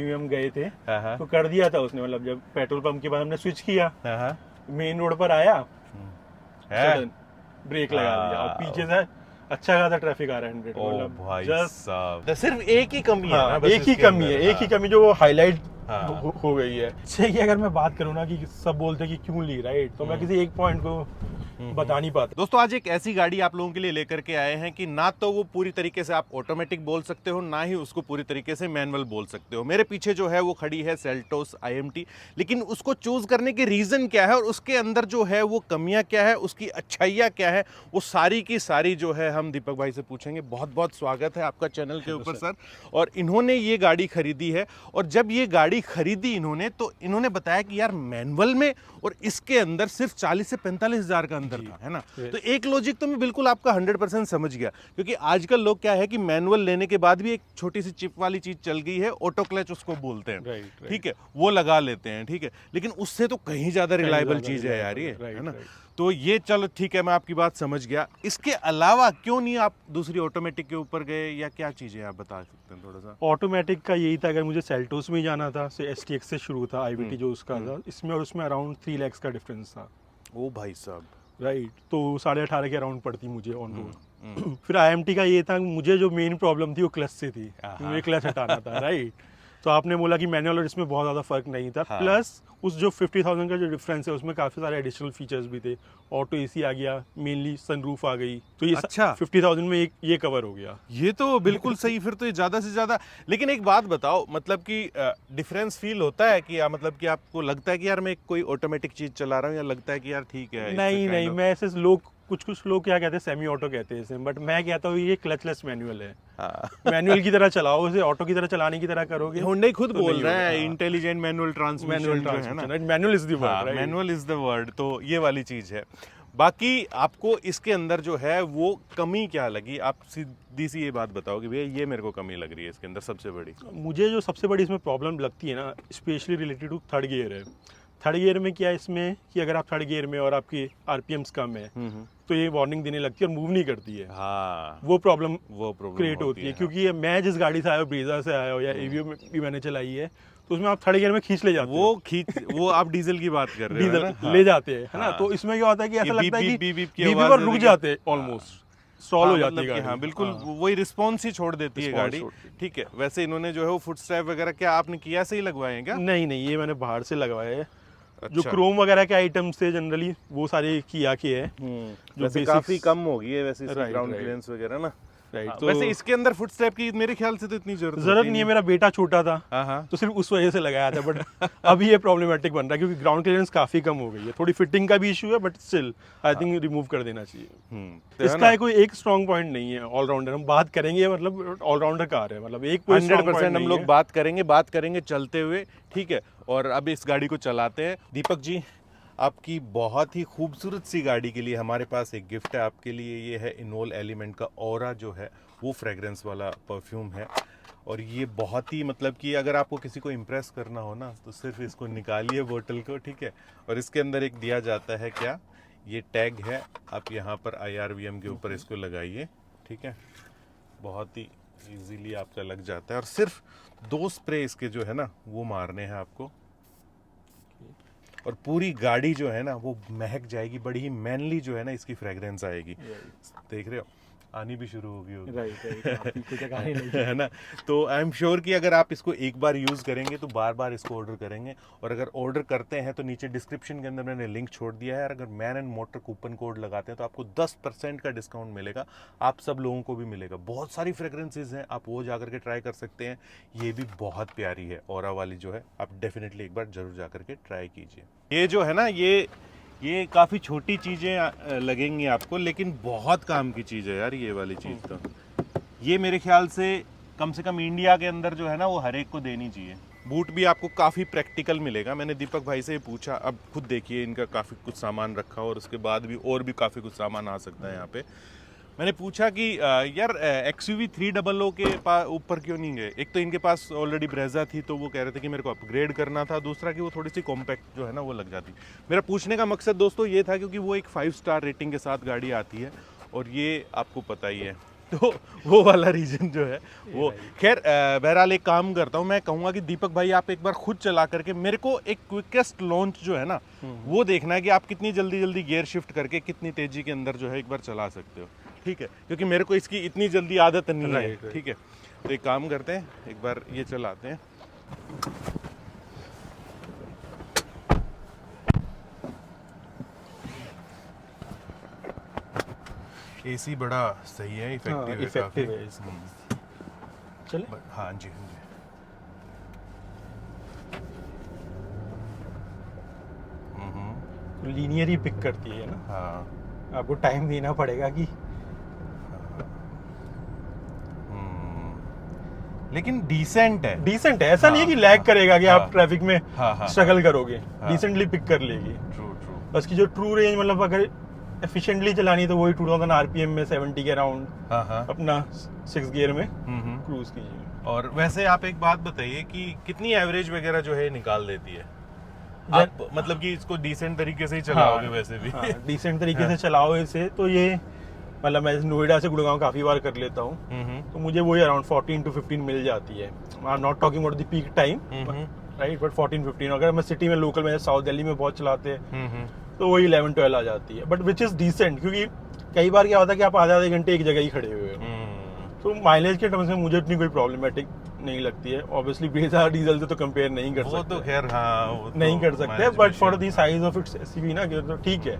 हम गए थे हाँ। तो कर दिया था उसने, मतलब जब पेट्रोल पंप के बाद हमने स्विच किया, मेन रोड पर आया, सडन ब्रेक लगा दिया और पीछे से अच्छा खासा ट्रैफिक आ रहा है 100, ओ मतलब भाई जस्ट साहब, सिर्फ एक ही कमी है ना, हाँ, बस एक ही इसके कमी अंदर। है, एक ही कमी जो वो हाईलाइट हाँ। हो गई है। सही है, अगर मैं बात करूँ ना कि सब बोलते हैं कि क्यों ली, राइट, तो मैं किसी एक पॉइंट को बता नहीं पाता। दोस्तों आज एक ऐसी गाड़ी आप लोगों के लिए लेकर के आए हैं कि ना तो वो पूरी तरीके से आप ऑटोमेटिक बोल सकते हो, ना ही उसको पूरी तरीके से मैनुअल बोल सकते हो। मेरे पीछे जो है वो खड़ी है सेल्टोस IMT, लेकिन उसको चूज करने के रीजन क्या है और उसके अंदर जो है वो कमियां क्या है, उसकी अच्छाइयां क्या है, वो सारी की सारी जो है हम दीपक भाई से पूछेंगे। बहुत बहुत स्वागत है आपका चैनल के ऊपर सर। और इन्होंने ये गाड़ी खरीदी है, और जब ये गाड़ी खरीदी इन्होंने तो इन्होंने बताया कि यार मैनुअल में और इसके अंदर सिर्फ 40 से 45 हजार का अंदर था, है ना। तो एक लॉजिक तो मैं बिल्कुल आपका 100% समझ गया, क्योंकि आजकल लोग क्या है कि मैनुअल लेने के बाद भी एक छोटी सी चिप वाली चीज चल गई है, ऑटो क्लच उसको बोलते हैं, ठीक है, वो लगा लेते हैं, ठीक है, लेकिन उससे तो कहीं ज्यादा रिलायबल चीज है यार ये, है ना। तो ये चलो ठीक है, मैं आपकी बात समझ गया। इसके अलावा क्यों नहीं आप दूसरी ऑटोमेटिक के ऊपर गए, या क्या चीजें आप बता सकते हैं थोड़ा सा। ऑटोमेटिक का यही था, अगर मुझे सेल्टोस में ही जाना था, से STX से शुरू था, IVT जो उसका था, इसमें और उसमें अराउंड 3 लाख का डिफरेंस था। ओ भाई साहब, राइट, तो 18.5 के अराउंड पड़ती मुझे ऑन रोड। फिर IMT का ये था, मुझे जो मेन प्रॉब्लम थी वो क्लच से थी, मुझे क्लच हटाना था, राइट। तो आपने बोला कि मैनुअल और इसमें बहुत ज़्यादा फर्क नहीं था, प्लस उस जो 50,000 का जो डिफरेंस है उसमें काफ़ी सारे एडिशनल फीचर्स भी थे। ऑटो AC आ गया, मेनली सनरूफ आ गई, तो ये अच्छा 50,000 में ये कवर हो गया। ये तो बिल्कुल सही, फिर तो ये ज्यादा से ज्यादा। लेकिन एक बात बताओ, मतलब कि डिफरेंस फील होता है कि मतलब कि आपको लगता है कि यार मैं कोई ऑटोमेटिक चीज चला रहा हूँ, या लगता है कि यार ठीक है। नहीं, मैं ऐसे लोग कुछ लोग क्या कहते हैं, सेमी ऑटो कहते हैं इसे, बट मैं कहता हूँ ये क्लचलेस मैनुअल है। मैनुअल की तरह चलाओ इसे, ऑटो की तरह चलाने की तरह करोगे। हुंडई खुद तो बोल रहा है इंटेलिजेंट मैनुअल ट्रांसमिशन जो है ना, manual is the word, right, manual is the word, तो ये वाली चीज है। बाकी आपको इसके अंदर जो है वो कमी क्या लगी, आप सीधी सी ये बात बताओ कि भैया ये मेरे को कमी लग रही है इसके अंदर सबसे बड़ी। मुझे जो सबसे बड़ी इसमें प्रॉब्लम लगती है ना, specially related to third gear है। थर्ड गियर में क्या है इसमें कि अगर आप थर्ड गियर में और आपकी RPMs कम है तो ये वार्निंग देने लगती है और मूव नहीं करती है। हाँ, वो प्रॉब्लम क्रिएट होती है, क्योंकि मैं जिस गाड़ी से आया हूँ, ब्रीजा से आया हूँ या एवियो में भी मैंने चलाई है, तो उसमें आप थर्ड गियर में खींच ले जाते हैं। वो आप डीजल की बात कर रहे हो, डीजल ले जाते हैं, है ना। तो इसमें क्या होता है कि ऐसा लगता है कि बीप बीप पर रुक जाते हैं, ऑलमोस्ट स्टॉल हो जाती है गाड़ी। हाँ बिल्कुल, वही रिस्पॉन्स ही छोड़ देती है गाड़ी, ठीक है। वैसे इन्होंने जो है वो फुट स्ट्रैप वगैरह क्या आपने किया से ही लगवाए हैं क्या? नहीं, ये मैंने बाहर से लगवाए हैं। अच्छा। जो क्रोम वगैरह के आइटम्स थे जनरली वो सारे किया के है, जो वैसे काफी कम होगी है वैसे ग्राउंड क्लियरेंस वगैरह ना, राइट। तो वैसे इसके अंदर फुट स्टेप की मेरे ख्याल से तो इतनी जरूरत नहीं है। मेरा बेटा छोटा था तो सिर्फ उस वजह से लगाया था, बट अभी ये प्रॉब्लमेटिक बन रहा है क्योंकि ग्राउंड क्लियरेंस काफी कम हो गई है। थोड़ी फिटिंग का भी इशू है, but still I think remove कर देना चाहिए। इसका कोई एक स्ट्रॉन्ग पॉइंट नहीं है। ऑलराउंडर हम बात करेंगे, मतलब ऑलराउंडर कार है, मतलब एक 100% हम लोग बात करेंगे चलते हुए, ठीक है। और अब इस गाड़ी को चलाते हैं। दीपक जी, आपकी बहुत ही खूबसूरत सी गाड़ी के लिए हमारे पास एक गिफ्ट है आपके लिए। ये है इनोल एलिमेंट का ऑरा जो है वो फ्रेग्रेंस वाला परफ्यूम है, और ये बहुत ही मतलब कि अगर आपको किसी को इम्प्रेस करना हो ना तो सिर्फ इसको निकालिए बोतल को, ठीक है। और इसके अंदर एक दिया जाता है क्या, ये टैग है, आप यहाँ पर IRVM के ऊपर इसको लगाइए, ठीक है। बहुत ही इजीली आपका लग जाता है, और सिर्फ 2 स्प्रे इसके जो है ना वो मारने हैं आपको, और पूरी गाड़ी जो है ना वो महक जाएगी। बड़ी ही मैनली जो है ना इसकी फ्रेग्रेंस आएगी। देख रहे हो, आनी भी शुरू होगी है ना। तो आई एम श्योर कि अगर आप इसको एक बार यूज़ करेंगे तो बार बार इसको ऑर्डर करेंगे। और अगर ऑर्डर करते हैं तो नीचे डिस्क्रिप्शन के अंदर मैंने लिंक छोड़ दिया है, और अगर man and motor coupon code लगाते हैं तो आपको 10% का डिस्काउंट मिलेगा। आप सब लोगों को भी मिलेगा। बहुत सारी फ्रेग्रेंसेज हैं, आप वो जाकर के ट्राई कर सकते हैं। ये भी बहुत प्यारी है, ऑरा वाली जो है, आप डेफिनेटली एक बार जरूर जाकर के ट्राई कीजिए। ये जो है ना ये काफ़ी छोटी चीज़ें लगेंगी आपको, लेकिन बहुत काम की चीज़ है यार ये वाली चीज़। तो ये मेरे ख्याल से कम इंडिया के अंदर जो है ना वो हर एक को देनी चाहिए। बूट भी आपको काफ़ी प्रैक्टिकल मिलेगा। मैंने दीपक भाई से पूछा, अब खुद देखिए इनका काफ़ी कुछ सामान रखा, और उसके बाद भी और भी काफ़ी कुछ सामान आ सकता है यहाँ पे। मैंने पूछा कि यार XUV 300 के ऊपर क्यों नहीं गए। एक तो इनके पास ऑलरेडी ब्रेजा थी, तो वो कह रहे थे कि मेरे को अपग्रेड करना था। दूसरा कि वो थोड़ी सी कॉम्पैक्ट जो है ना वो लग जाती। मेरा पूछने का मकसद दोस्तों ये था क्योंकि वो एक 5 स्टार रेटिंग के साथ गाड़ी आती है, और ये आपको पता ही है तो वो वाला रीजन जो है वो। खैर बहरहाल एक काम करता हूँ, मैं कहूँगा कि दीपक भाई आप एक बार खुद चला करके मेरे को एक क्विकेस्ट लॉन्च जो है ना वो देखना है कि आप कितनी जल्दी जल्दी गियर शिफ्ट करके कितनी तेजी के अंदर जो है एक बार चला सकते हो, ठीक है, क्योंकि मेरे को इसकी इतनी जल्दी आदत नहीं है, ठीक है। तो एक काम करते हैं, एक बार ये चलाते हैं। एसी बड़ा सही है, इफेक्टिव है इसका। चले हाँ जी, हाँ जी। लीनियर ही पिक करती है ना। हाँ, आपको टाइम देना पड़ेगा कि लेकिन डिसेंट है, डिसेंट है, ऐसा नहीं है कि लैग करेगा कि आप ट्रैफिक में हाँ, स्ट्रगल करोगे, डिसेंटली पिक कर लेगी। True true. बस की जो ट्रू रेंज मतलब अगर एफिशिएंटली चलानी है तो वही 2000 आरपीएम में 70 के अराउंड हाँ हाँ अपना 6 गियर में क्रूज कीजिए। और वैसे आप एक बात बताइए कि कितनी एवरेज वगैरह जो है निकाल देती है आप, मतलब कि इसको डिसेंट तरीके से ही चलाओगे वैसे भी? डिसेंट तरीके से चलाओ इसे तो ये मतलब मैं नोएडा से गुड़गांव काफी बार कर लेता हूँ तो मुझे वही अराउंड 14 to 15 मिल जाती है। I am not talking about the peak time right, but 14-15। अगर मैं सिटी में लोकल में साउथ दिल्ली में बहुत चलाते हैं तो वही 11-12 आ जाती है, बट विच इज डिसेंट, क्योंकि कई बार क्या होता है कि आप आधे घंटे एक जगह ही खड़े हुए हो, तो माइलेज के टर्म्स में मुझे इतनी कोई प्रॉब्लमेटिक नहीं लगती है। ऑब्वियसली ब्रेजा डीजल से तो कंपेयर नहीं कर सकते, वो तो खैर हाँ वो तो नहीं कर सकते, but for the size of its SUV ना तो ठीक है।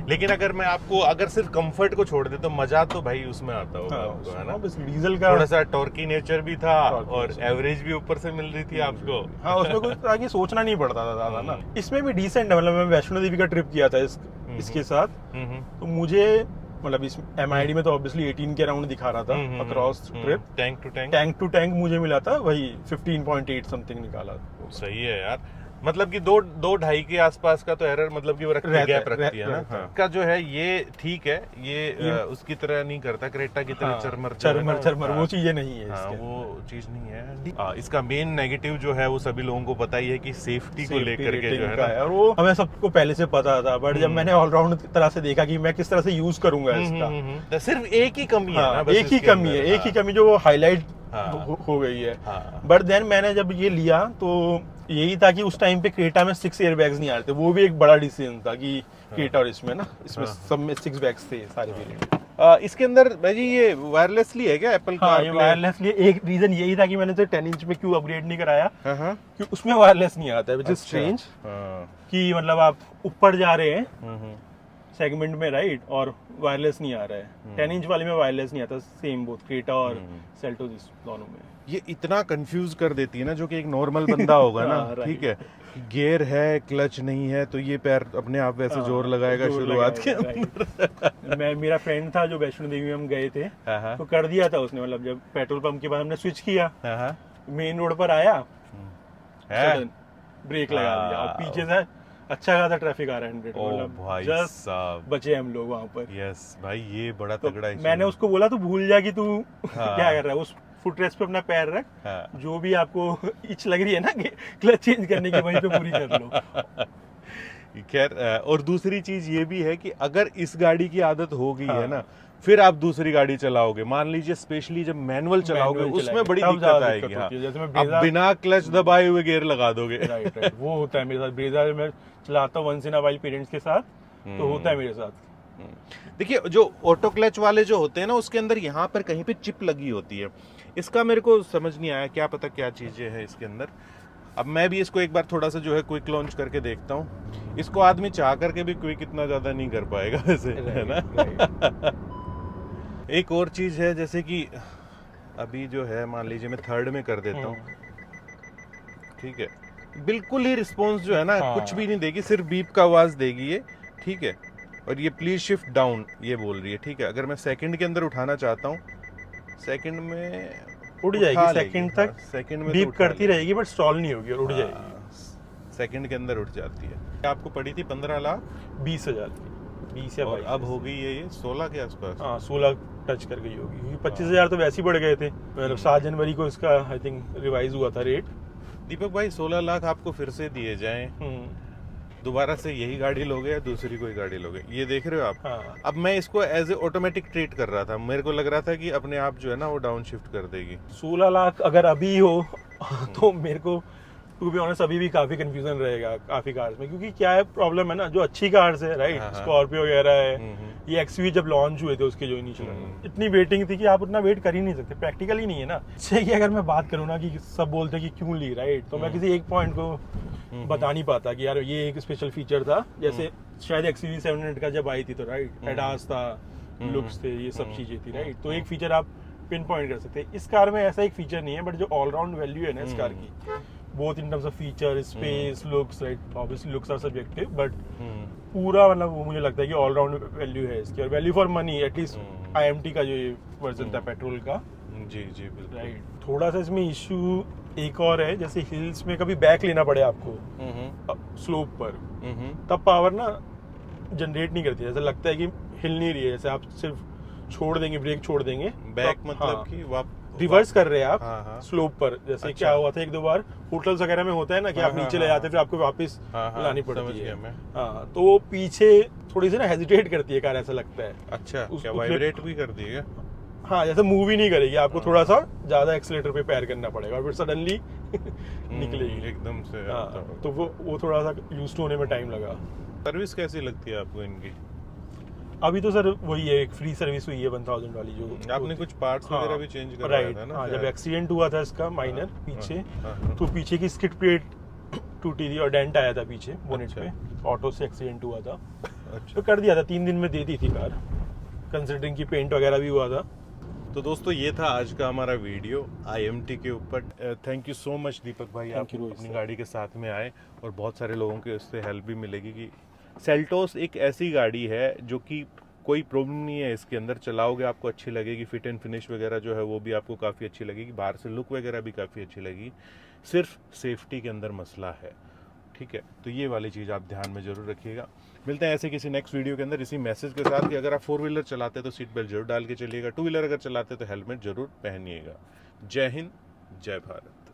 लेकिन अगर मैं आपको अगर सिर्फ कंफर्ट को छोड़ दे तो मजा तो भाई उसमें आता होगा आपको, है ना? डीजल का थोड़ा सा टॉर्की नेचर भी था और एवरेज भी ऊपर से मिल रही थी आपको। हाँ, उसमें कुछ आगे सोचना नहीं पड़ता था ज्यादा ना। इसमें भी डिसेंट है, मतलब मैं वैष्णो देवी का ट्रिप किया था इसके साथ, तो मुझे मतलब इस MID में तो ऑब्वियसली 18 के अराउंड दिखा रहा था across trip. Tank to tank मुझे मिला था वही 15.8 समथिंग निकाला। सही है यार, मतलब कि दो ढाई के आसपास का तो एरर मतलब कि वो गैप रखती है ना। का जो है ये ठीक है, ये उसकी तरह नहीं करता क्रेटा की तरह चरमर वो चीजें नहीं है इसके। वो चीज नहीं है। इसका मेन नेगेटिव जो है वो सभी लोगों को पता ही है कि सेफ्टी को लेकर के जो है ना, और वो हमें सबको पहले से पता था, बट जब मैंने ऑलराउंड तरह से देखा कि मैं किस तरह से यूज करूंगा इसका, सिर्फ एक ही कमी है ना, एक ही कमी है, एक ही कमी जो वो हाईलाइट हो गई है। बट देन मैंने जब ये लिया तो यही था कि उस टाइम पे क्रेटा में 6 एयरबैग्स नहीं आ रहे थे, वो भी एक बड़ा डिसीजन था कि क्रेटा और इसमें ना सब में 6 बैग्स थे सारे वेरिएंट। इसके अंदर भाई ये वायरलेसली है क्या एप्पल हाँ, ये वायरलेसली। एक रीजन यही था कि मैंने इसे 10 इंच में क्यों अपग्रेड नहीं कराया, क्योंकि उसमें वायरलेस नहीं आता है, व्हिच इज स्ट्रेंज कि मतलब आप ऊपर जा रहे हैं सेगमेंट में राइट और वायरलेस नहीं आ रहा है। 10 इंच वाले में वायरलेस नहीं आता, सेम बोथ क्रेटा और सेल्टोस दोनों में। ये इतना कंफ्यूज कर देती है ना, जो कि एक नॉर्मल बंदा होगा ना, ठीक है, गियर है क्लच नहीं है तो ये पैर अपने आप वैसे जोर लगाएगा शुरुआत के अंदर। मैं मेरा फ्रेंड था जो वैष्णो देवी में हम गए थे तो कर दिया था उसने, मतलब जब पेट्रोल पंप के बाद हमने स्विच किया मेन रोड पर आया ब्रेक लगा दिया और पीछे से अच्छा खासा ट्रैफिक आ रहा है 100, मतलब जस्ट बचे हम लोग वहां पर। यस भाई, ये बड़ा तगड़ा है। मैंने उसको बोला तू भूल जा कि तू क्या कर रहा है, उस फुटरेस्ट पे अपना पैर रख, जो भी आपको इच लग रही है ना क्लच चेंज करने की वहीं पे पूरी कर लो। खैर, और दूसरी चीज ये भी है कि अगर इस गाड़ी की आदत हो गई है ना, फिर आप दूसरी गाड़ी चलाओगे, मान लीजिए स्पेशली जब मैनुअल चलाओगे उसमें बड़ी दिक्कत आएगी। आप बिना क्लच दबाए हुए गियर लगा दोगे। राइट, वो होता है मेरे साथ। ब्रेजा में चलाता हूँ once in a while parents के साथ, तो होता है मेरे साथ। देखिए, जो ऑटो क्लच वाले जो होते हैं ना, उसके अंदर यहाँ पर कहीं पे चिप लगी होती है। इसका मेरे को समझ नहीं आया, क्या पता क्या चीजें हैं इसके अंदर। अब मैं भी इसको एक बार थोड़ा सा जो है क्विक लॉन्च करके देखता हूँ। इसको आदमी चाह करके भी क्विक इतना ज्यादा नहीं कर पाएगा वैसे, है ना। एक और चीज है, जैसे कि अभी जो है मान लीजिए मैं थर्ड में कर देता हूँ, ठीक है, बिल्कुल ही रिस्पॉन्स जो है ना कुछ भी नहीं देगी, सिर्फ बीप का आवाज देगी ये, ठीक है। और ये प्लीज शिफ्ट डाउन ये बोल रही है, ठीक है। अगर मैं सेकंड के अंदर उठाना चाहता हूँ, सेकंड में उड़ जाएगी, सेकंड तक सेकंड में बीप करती रहेगी बट स्टॉल नहीं होगी और उड़ जाएगी। सेकंड के अंदर उठ जाती है। आपको पड़ी थी 15,20,000 की, 20 या और अब हो गई है ये 16 के आसपास। हाँ, 16 टच कर गई होगी, क्योंकि 25,000 तो वैसे ही बढ़ गए थे। मतलब 7 जनवरी को इसका आई थिंक रिवाइज हुआ था रेट। दीपक भाई 16 लाख आपको फिर से दिए जाएं, दोबारा से यही गाड़ी लोगे या दूसरी कोई गाड़ी लोगे, ये देख रहे हो आप। हाँ। अब मैं इसको एज ए ऑटोमेटिक ट्रीट कर रहा था, मेरे को लग रहा था कि अपने आप जो है ना वो डाउन शिफ्ट कर देगी। 16 लाख अगर अभी हो तो मेरे को टू बी ऑनेस्ट अभी भी काफी कंफ्यूजन रहेगा काफी कार्स में, क्योंकि क्या है प्रॉब्लम है ना, जो अच्छी कार्स है राइट, हाँ, हाँ। स्कॉर्पियो वगैरह है, ये एक्सवी जब लॉन्च हुए थे उसके जो इनिशियल इतनी वेटिंग थी कि आप उतना वेट कर ही नहीं सकते, प्रैक्टिकल ही नहीं है ना। जैसे कि अगर मैं बात करूँ ना कि सब बोलते हैं कि क्यों ली राइट, तो मैं किसी एक पॉइंट को बता नहीं पाता कि यार ये एक स्पेशल फीचर था, जैसे शायद एक्सवी 700 का जब आई थी तो राइट एडास था, लुक्स थे, ये सब चीजें थी राइट, तो एक फीचर आप पिन पॉइंट कर सकते हैं। इस कार में ऐसा एक फीचर नहीं है, बट जो ऑलराउंड वैल्यू है ना इस कार की, both in terms of feature, space, looks right, obviously looks are subjective, but पूरा मतलब वो मुझे लगता है कि ऑलराउंड वैल्यू है इसकी, और value for money at least IMT का जो ये वर्जन था पेट्रोल का। जी जी बिल्कुल। राइट, थोड़ा सा इसमें इशू एक और है, जैसे हिल्स में कभी बैक लेना पड़े आपको स्लोप पर, तब पावर ना जनरेट नहीं करती, ऐसा लगता है कि हिल नहीं रही है, जैसे आप सिर्फ छोड़ देंगे, ब्रेक छोड़ देंगे बैक तो- मतलब हाँ, कि रिवर्स कर रहे हैं आप हाँ, हाँ। स्लोप पर, जैसे अच्छा। क्या हुआ था एक दो बार होटल्स वगैरह में होता है ना कि आप हाँ, नीचे हाँ, ले जाते हैं फिर आपको वापस हाँ, हाँ, लानी समझ पड़ती गया है। मैं। हाँ, तो वो पीछे थोड़ी सी ना हेजिटेट करती है कार, ऐसा लगता है। अच्छा, उस- क्या उतने- वाइब्रेट भी कर दिएगा? हाँ, जैसे मूव ही नहीं करेगी, आपको थोड़ा सा ज्यादा एक्सीलेटर पे पैर करना पड़ेगा और फिर सडनली निकलेगी एकदम से। हाँ, तो वो थोड़ा सा यूज टू होने में टाइम लगा। सर्विस कैसी लगती है आपको इनकी? अभी तो सर वही है, एक फ्री सर्विस हुई है 1000 वाली जो आपने कुछ पार्ट्स वगैरह भी चेंज करवाया राइट, था ना हाँ, जब शायद? एक्सीडेंट हुआ था इसका माइनर पीछे, हाँ। तो पीछे की स्किड प्लेट टूटी थी और डेंट आया था पीछे बोनेट अच्छा। पे, ऑटो से एक्सीडेंट हुआ था, अच्छा। तो कर दिया था, 3 दिन में दे दी थी कार, कंसिडरिंग की पेंट वगैरह भी हुआ था। तो दोस्तों ये था आज का हमारा वीडियो IMT के ऊपर। थैंक यू सो मच दीपक भाई, आप Thank you, रोहित अपनी सर। गाड़ी के साथ में आए और बहुत सारे लोगों के उससे हेल्प भी मिलेगी कि सेल्टोस एक ऐसी गाड़ी है जो कि कोई प्रॉब्लम नहीं है इसके अंदर, चलाओगे आपको अच्छी लगेगी, फिट एंड फिनिश वगैरह जो है वो भी आपको काफ़ी अच्छी लगेगी, बाहर से लुक वगैरह भी काफ़ी अच्छी लगेगी, सिर्फ सेफ्टी के अंदर मसला है। ठीक है, तो ये वाली चीज़ आप ध्यान में जरूर रखिएगा। मिलते हैं ऐसे किसी नेक्स्ट वीडियो के अंदर इसी मैसेज के साथ कि अगर आप 4 व्हीलर चलाते हैं तो सीट बेल्ट जरूर डाल के चलिएगा, 2 व्हीलर अगर चलाते हैं तो हेलमेट जरूर पहनिएगा। जय हिंद, जय भारत।